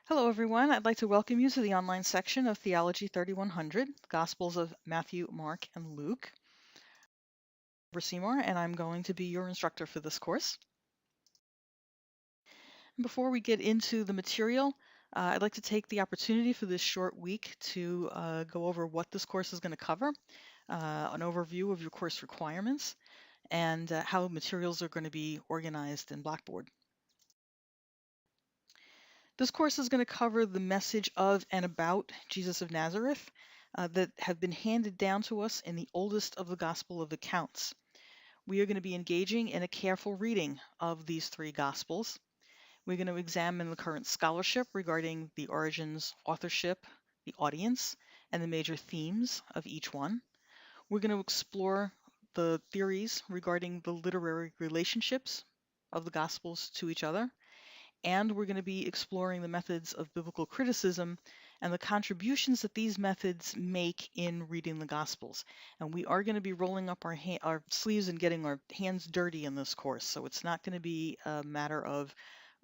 Hello, everyone. I'd like to welcome you to the online section of Theology 3100, Gospels of Matthew, Mark, and Luke. I'm Seymour, and I'm going to be your instructor for this course. And before we get into the material, I'd like to take the opportunity for this short week to go over what this course is going to cover, an overview of your course requirements, and how materials are going to be organized in Blackboard. This course is going to cover the message of and about Jesus of Nazareth that have been handed down to us in the oldest of the Gospel of accounts. We are going to be engaging in a careful reading of these three Gospels. We're going to examine the current scholarship regarding the origins, authorship, the audience, and the major themes of each one. We're going to explore the theories regarding the literary relationships of the Gospels to each other. And we're going to be exploring the methods of biblical criticism and the contributions that these methods make in reading the Gospels. And we are going to be rolling up our sleeves and getting our hands dirty in this course. So it's not going to be a matter of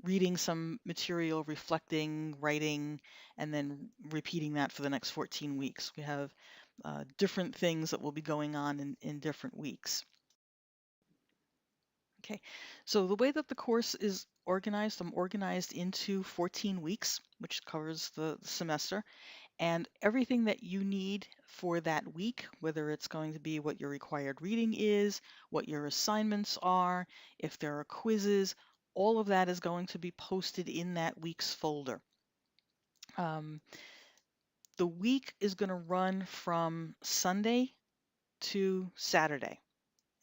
reading some material, reflecting, writing, and then repeating that for the next 14 weeks. We have different things that will be going on in different weeks. Okay, so the way that the course is organized, I'm organized into 14 weeks, which covers the semester, and everything that you need for that week, whether it's going to be what your required reading is, what your assignments are, if there are quizzes, all of that is going to be posted in that week's folder. The week is going to run from Sunday to Saturday,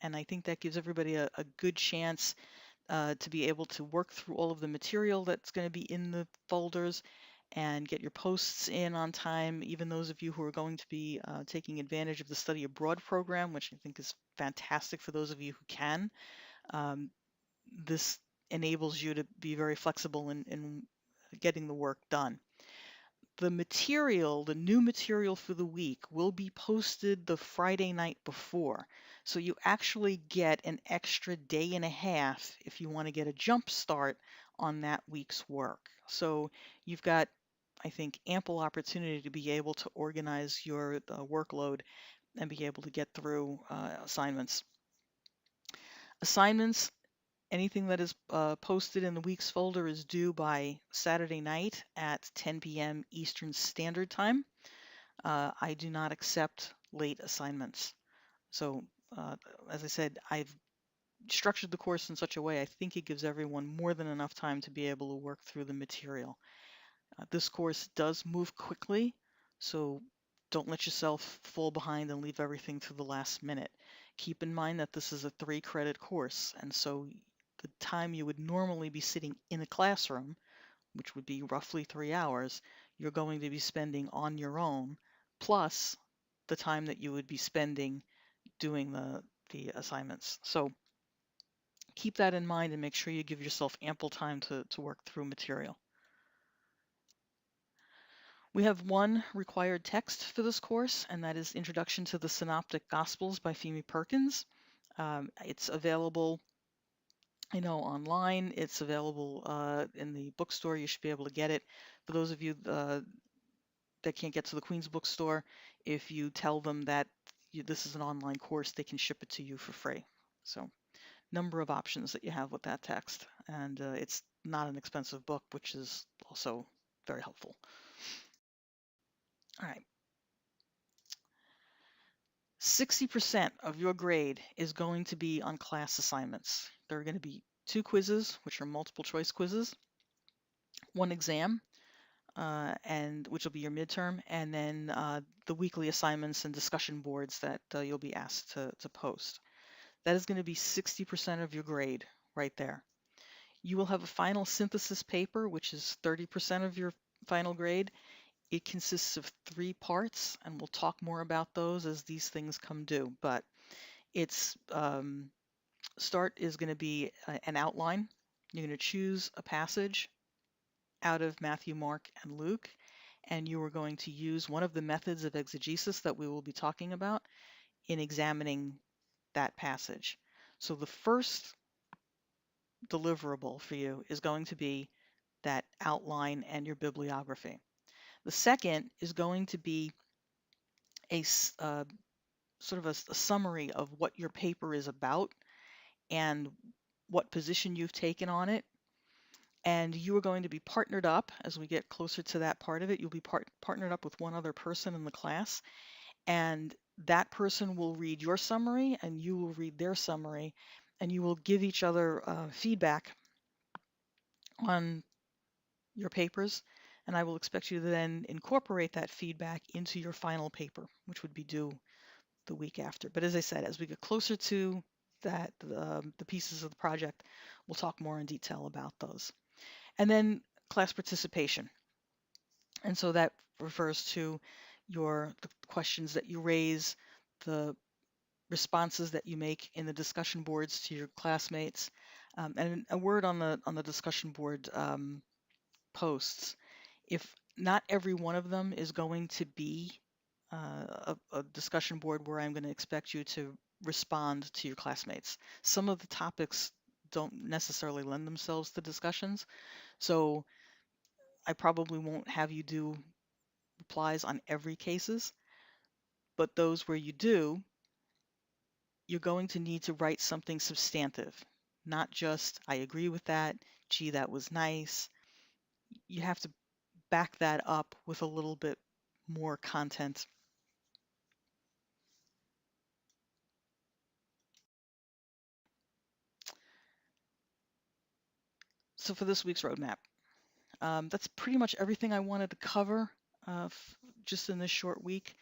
and I think that gives everybody a good chance to be able to work through all of the material that's going to be in the folders and get your posts in on time, even those of you who are going to be taking advantage of the study abroad program, which I think is fantastic for those of you who can. This enables you to be very flexible in getting the work done. The material, the new material for the week, will be posted the Friday night before. So you actually get an extra day and a half if you want to get a jump start on that week's work. So you've got, I think, ample opportunity to be able to organize your workload and be able to get through assignments. Assignments, anything that is posted in the week's folder is due by Saturday night at 10 p.m. Eastern Standard Time. I do not accept late assignments. So, as I said, I've structured the course in such a way I think it gives everyone more than enough time to be able to work through the material. This course does move quickly, so don't let yourself fall behind and leave everything to the last minute. Keep in mind that this is a 3-credit course, and so the time you would normally be sitting in a classroom, which would be roughly 3 hours, you're going to be spending on your own, plus the time that you would be spending doing the assignments. So keep that in mind and make sure you give yourself ample time to work through material. We have one required text for this course, and that is Introduction to the Synoptic Gospels by Phoebe Perkins. It's available, online. It's available in the bookstore. You should be able to get it. For those of you that can't get to the Queen's Bookstore, if you tell them that this is an online course, they can ship it to you for free. So, number of options that you have with that text, and it's not an expensive book, which is also very helpful. All right. 60% of your grade is going to be on class assignments. There are going to be 2 quizzes, which are multiple choice quizzes, 1 exam, and which will be your midterm, and then the weekly assignments and discussion boards that you'll be asked to post. That is going to be 60% of your grade right there. You will have a final synthesis paper, which is 30% of your final grade. It consists of 3 parts, and we'll talk more about those as these things come due. But its start is going to be an outline. You're going to choose a passage out of Matthew, Mark, and Luke, and you are going to use one of the methods of exegesis that we will be talking about in examining that passage. So the first deliverable for you is going to be that outline and your bibliography. The second is going to be a sort of a summary of what your paper is about and what position you've taken on it. And you are going to be partnered up as we get closer to that part of it. You'll be partnered up with one other person in the class, and that person will read your summary and you will read their summary, and you will give each other feedback on your papers. And I will expect you to then incorporate that feedback into your final paper, which would be due the week after. But as I said, as we get closer to that, the pieces of the project, we'll talk more in detail about those. And then class participation. And so that refers to the questions that you raise, the responses that you make in the discussion boards to your classmates. And a word on the discussion board posts. If not every one of them is going to be a discussion board where I'm going to expect you to respond to your classmates. Some of the topics don't necessarily lend themselves to discussions, so I probably won't have you do replies on every cases, but those where you do, you're going to need to write something substantive, not just, I agree with that, gee, that was nice. You have to back that up with a little bit more content. So for this week's roadmap, that's pretty much everything I wanted to cover just in this short week.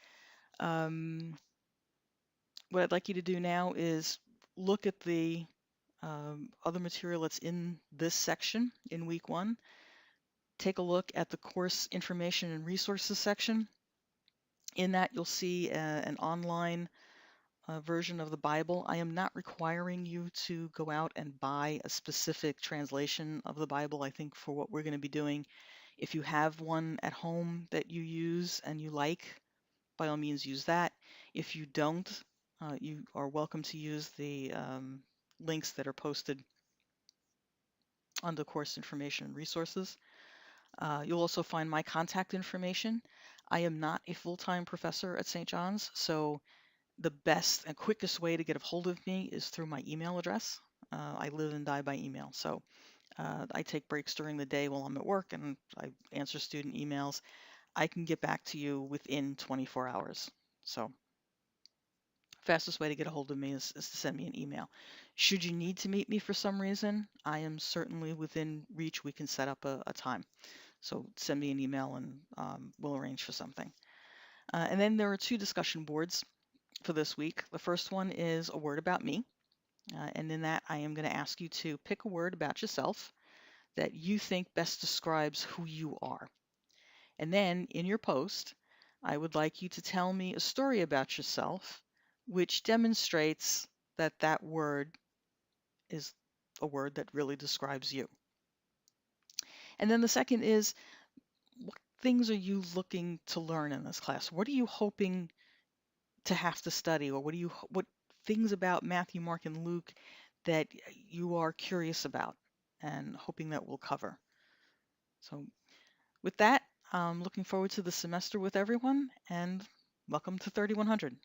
What I'd like you to do now is look at the other material that's in this section in week one. Take a look at the course information and resources section. In that, you'll see an online version of the Bible. I am not requiring you to go out and buy a specific translation of the Bible. I think for what we're going to be doing, if you have one at home that you use and you like, by all means use that. If you don't, you are welcome to use the links that are posted on the course information and resources. You'll also find my contact information. I am not a full-time professor at St. John's, so the best and quickest way to get a hold of me is through my email address. I live and die by email. So I take breaks during the day while I'm at work and I answer student emails. I can get back to you within 24 hours. So fastest way to get a hold of me is to send me an email. Should you need to meet me for some reason, I am certainly within reach. We can set up a time. So send me an email and we'll arrange for something. And then there are two discussion boards for this week. The first one is a word about me. And in that, I am going to ask you to pick a word about yourself that you think best describes who you are. And then in your post, I would like you to tell me a story about yourself which demonstrates that that word is a word that really describes you. And then the second is, what things are you looking to learn in this class? What are you hoping to have to study, or what things about Matthew, Mark, and Luke that you are curious about and hoping that we'll cover? So with that, I'm looking forward to the semester with everyone, and welcome to 3100.